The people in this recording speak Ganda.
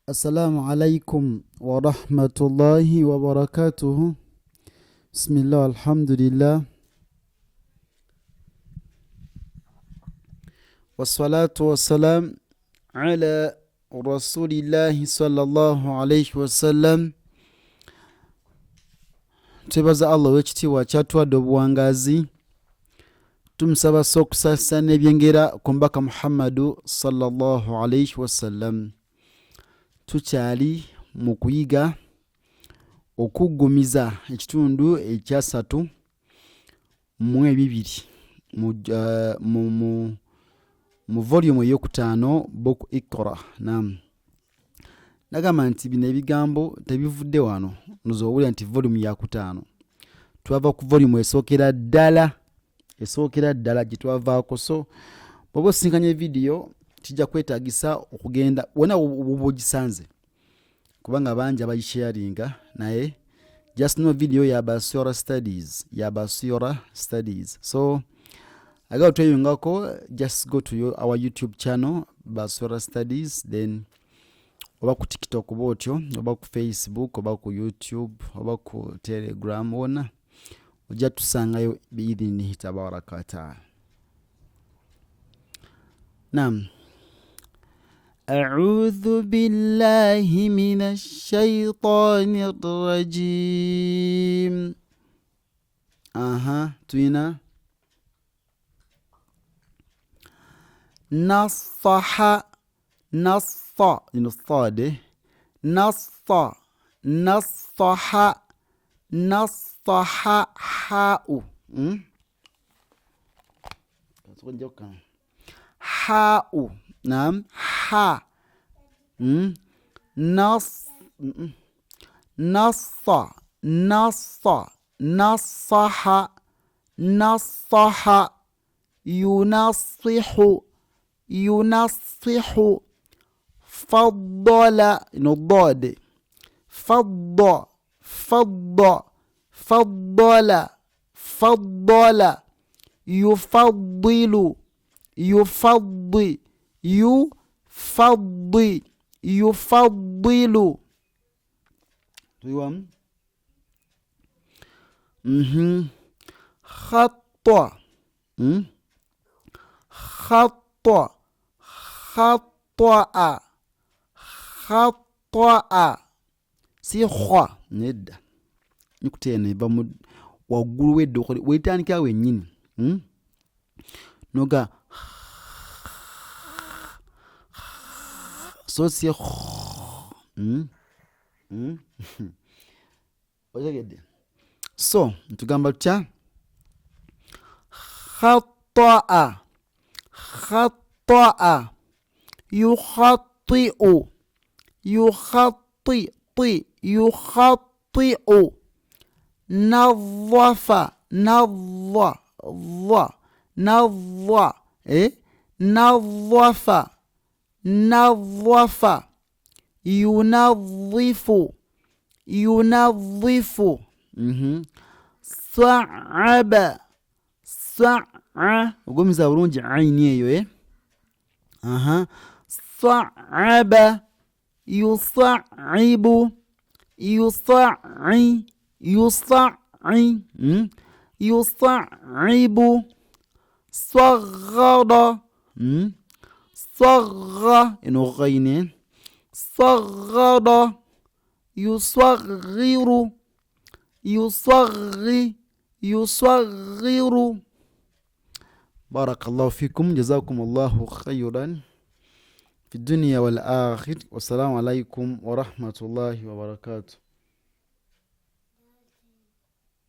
السلام عليكم ورحمة الله وبركاته. بسم الله الحمد لله والصلاة والسلام على رسول الله صلى الله عليه وسلم. Twebaza Allah w'ekitiibwa kyatuwadde obuwangazi, tumusaba okusasa n'ebyengera ku mbaka Muhammadu sallallahu alayhi wasallam. Tukyali mu kuyiga okuggumiza ekitundu ekyasatu mu ebibiri mu volume ey'okutaano book Iqra. Nagamba nti bino ebigambo tebivudde wano nozowulira nti volume yakutaano. Twava ku volume esookera ddala gye twavaako. So bw'oba osinkanya video kijja kwetaagisa okugenda wona obugisanze, kubanga bangi abayisharinga naye just no video ya Basira Studies. So agaho tweyungako, just go to our YouTube channel Basira Studies, then oba ku TikTok bwotyo, oba ku Facebook, oba ku YouTube, oba ku Telegram, wona ojja tusangayo biidhinihi tabaraka wa taala. أعوذ بالله من الشيطان الرجيم. توينا نصح الصاد نصح حاء حاء. نعم ها نص نصح ينصح فضل الضاد فضل يفضل خطأ si khwa nedda nyukuta eno eva waggulu wedde wetandika wennyini noga so si otegedde. So ntugamba tutya? خطأ يخطئ نظف ينظف صعب ugomiza bulungi aini eyo صعب يصعب صغر eno غين صغر يصغر. بارك الله فيكم، جزاكم الله خيرا في الدنيا والآخرة، والسلام عليكم ورحمة الله وبركاته.